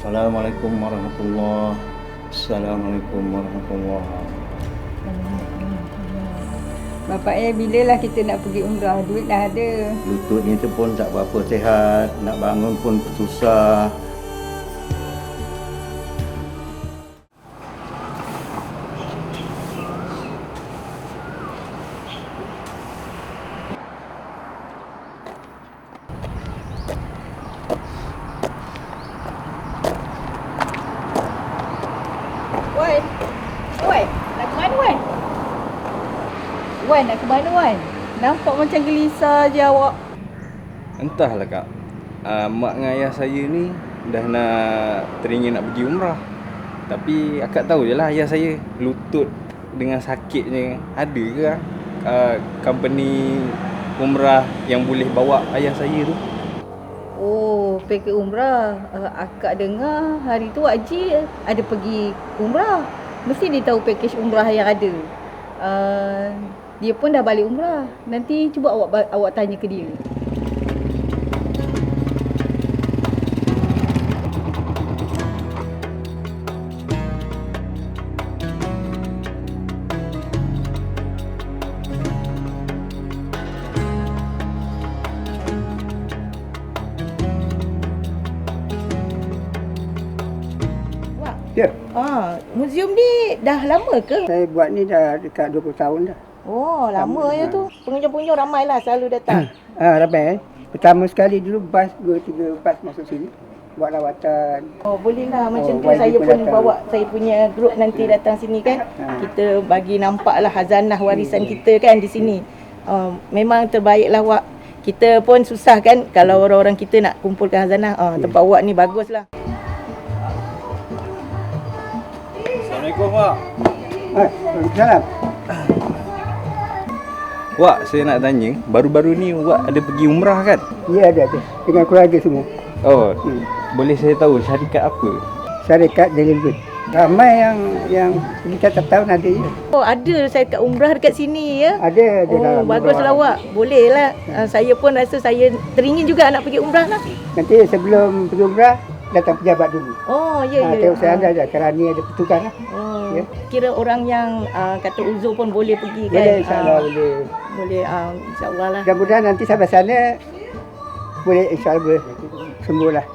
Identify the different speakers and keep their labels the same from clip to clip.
Speaker 1: Assalamualaikum warahmatullahi Assalamualaikum warahmatullahi.
Speaker 2: Bapak bilalah kita nak pergi umrah, duit dah ada.
Speaker 1: Lutut ni tu pun tak berapa sihat, nak bangun pun susah.
Speaker 2: Wan, Wan, nak ke mana Wan? Wan, nak ke mana Wan? Nampak macam gelisah je awak.
Speaker 3: Entahlah kak, mak dengan ayah saya ni dah nak teringin nak pergi umrah. Tapi akak tahu je lah ayah saya lutut dengan sakitnya. Ada ke company umrah yang boleh bawa ayah saya tu?
Speaker 2: Oh, pergi umrah. Akak dengar hari tu Wak Ji ada pergi umrah. Mesti dia tahu pakej umrah yang ada. Dia pun dah balik umrah. Nanti cuba awak tanya ke dia.
Speaker 4: Ya,
Speaker 2: Museum ni dah lama ke?
Speaker 4: saya buat ni dah dekat 20 tahun dah.
Speaker 2: Oh, lama ya tu. Pengunjung-pengunjung ramailah selalu datang.
Speaker 4: Ramai. Pertama sekali dulu bas 2-3 bas masuk sini buat rawatan.
Speaker 2: Oh, bolehlah macam tu.
Speaker 4: YB
Speaker 2: Saya
Speaker 4: pun
Speaker 2: pun
Speaker 4: datang.
Speaker 2: bawa saya punya grup nanti datang sini kan. Kita bagi nampaklah khazanah warisan kita kan di sini. Memang terbaiklah Wak. Kita pun susah kan kalau orang-orang kita nak kumpulkan khazanah. Tempat Wak ni baguslah.
Speaker 3: Assalamualaikum Wak.
Speaker 4: Salam.
Speaker 3: Wak, saya nak tanya, baru-baru ni Wak ada pergi umrah kan?
Speaker 4: Ya, ada. Dengan keluarga semua.
Speaker 3: Oh, boleh saya tahu syarikat apa?
Speaker 4: Syarikat Delivery. Ramai yang kita tak tahu nanti.
Speaker 2: Oh, ada saya kat umrah dekat sini ya.
Speaker 4: Ada
Speaker 2: Oh,
Speaker 4: dalam
Speaker 2: baguslah
Speaker 4: umrah.
Speaker 2: Wak. Bolehlah. Saya pun rasa saya teringin juga nak pergi umrah lah.
Speaker 4: Nanti sebelum pergi umrah, datang pejabat dulu.
Speaker 2: Oh, ya.
Speaker 4: Tengok saya ada kerana ni ada petugas lah.
Speaker 2: Oh,
Speaker 4: Ya.
Speaker 2: kira orang yang kata uzur pun boleh pergi kan?
Speaker 4: Boleh, insyaAllah boleh.
Speaker 2: Boleh, insyaAllah lah.
Speaker 4: Mudah-mudahan nanti sampai sana boleh insyaAllah sembuh lah.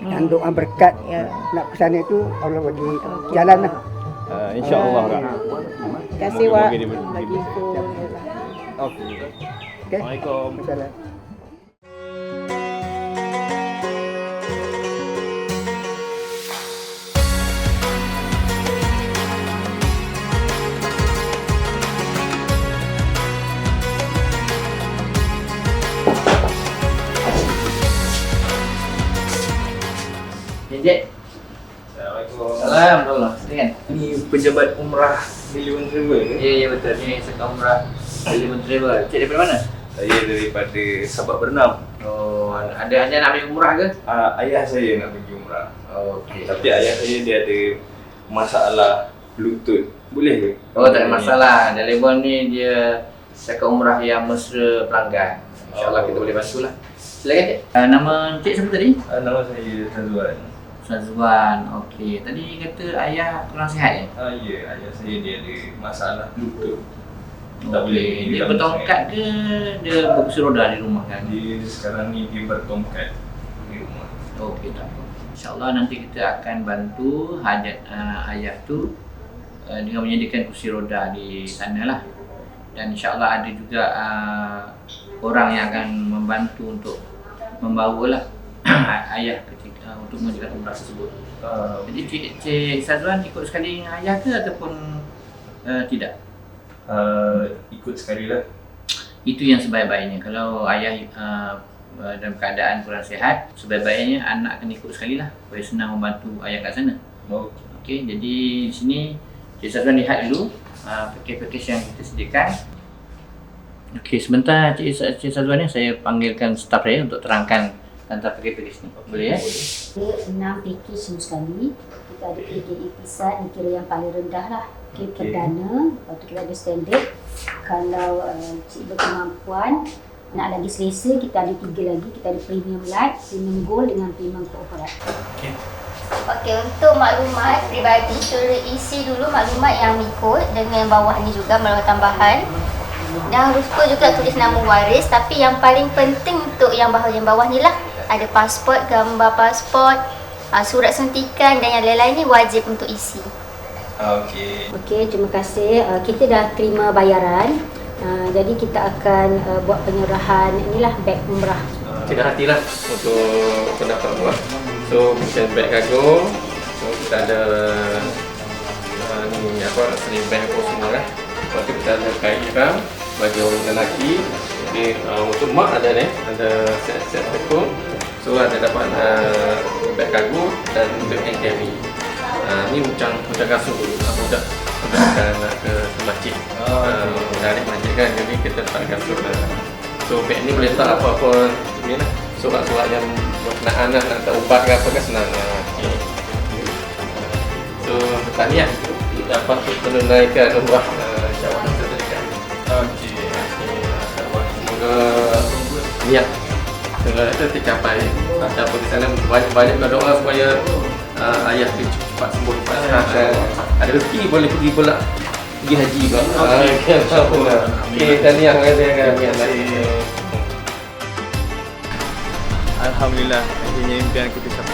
Speaker 4: Dan doa berkat
Speaker 2: Ya.
Speaker 4: nak ke sana tu Allah bagi jalan lah.
Speaker 3: InsyaAllah kak.
Speaker 2: Terima kasih Wak
Speaker 3: Moga-moga dia
Speaker 2: bagi info.
Speaker 3: Okey.
Speaker 4: Okay?
Speaker 3: Assalamualaikum.
Speaker 4: Salam.
Speaker 5: Encik.
Speaker 3: Assalamualaikum.
Speaker 5: Alhamdulillah. Dengan.
Speaker 3: Ni pejabat umrah Million Travel ke?
Speaker 5: Ya, betul. Ni Saka Umrah Delivery Travel. Encik daripada mana?
Speaker 3: Saya daripada Sabak Bernam.
Speaker 5: Oh, ada nak ambil umrah ke?
Speaker 3: Ayah saya nak pergi umrah.
Speaker 5: Oh, okey.
Speaker 3: Tapi ayah saya dia ada masalah lutut. Boleh ke?
Speaker 5: Oh, tak ada masalah. Delivery ni dia Saka Umrah yang mesra pelanggan. InsyaAllah kita boleh bantulah. Silakan Encik. Nama Encik siapa tadi?
Speaker 3: Nama saya Tazwan.
Speaker 5: Syazwan. Okey. Tadi kata ayah kurang sihat ya?
Speaker 3: Ya, ayah saya dia ada masalah lutut. Tak boleh
Speaker 5: Okey. Dia
Speaker 3: diam
Speaker 5: bertongkat ke dia berkursi roda di rumah kan?
Speaker 3: Dia sekarang ni dia bertongkat di rumah.
Speaker 5: Okey, tak apa. InsyaAllah nanti kita akan bantu hajat ayah tu dengan menyediakan kursi roda di sana lah. Dan insyaAllah ada juga orang yang akan membantu untuk membawalah ayah ketika untuk menjalankan umrah tersebut. Jadi Cik Sazwan ikut sekali dengan ayah ke ataupun tidak?
Speaker 3: Ikut sekali lah.
Speaker 5: Itu yang sebaik-baiknya. Kalau ayah dalam keadaan kurang sihat, sebaik-baiknya anak akan ikut sekali lah supaya senang membantu ayah kat sana. Okey, jadi di sini Cik Sazwan lihat dulu pakej-pakej yang kita sediakan. Okey, sebentar Cik Sazwan ni saya panggilkan staf saya untuk terangkan tentang pakej-pakej ni. Boleh ya?
Speaker 6: Ada 6 pakej semua sekali. Kita ada pakej iktisad, ni kira yang paling rendah lah. Pakej perdana, lepas tu kita ada standard. Kalau cik berkemampuan, nak lagi selesa, kita ada 3 lagi. Kita ada premium light, premium gold dengan premium corporate.
Speaker 3: Okay.
Speaker 6: Okey, untuk maklumat peribadi, suruh isi dulu maklumat yang ikut dengan bawah ni juga maklumat tambahan. Dan lupa juga tulis nama waris, tapi yang paling penting untuk yang bahagian bawah ni lah, ada pasport, gambar pasport, surat suntikan dan yang lain-lain ni wajib untuk isi.
Speaker 3: Okey.
Speaker 6: Okey, terima kasih. Kita dah terima bayaran. Jadi kita akan buat penyerahan inilah beg umrah.
Speaker 7: Kena hatilah untuk pendapat buat. So macam beg kargo, so kita ada ni apa sling bag apa semua lah. Lepas tu kita ada kain ihram bagi orang lelaki. Jadi untuk mak ada ni, ada set-set tekuk. So ada dapat beg kargo dan beg hand carry. Ni macam kasut dulu. Budak nak ke masjid. Dari masjid kan, jadi kita dapat kasut lah. So beg ni boleh letak apa-apa ni lah. Surat-surat yang berkenaan nak letak ubat ke apa kan senang lah. Okay. So tahniah dapat menunaikan umrah Syawal terdekat.
Speaker 3: Okey.
Speaker 7: Semoga niat segala itu tercapai. Ataupun di sana banyak berdoa supaya ayah tu cepat sembuh, cepat sihat. Ada rezeki boleh pergi pula pergi haji pula. Okey, insya-Allah. Okey, tahniah dengan
Speaker 3: Alhamdulillah, akhirnya impian kita capai.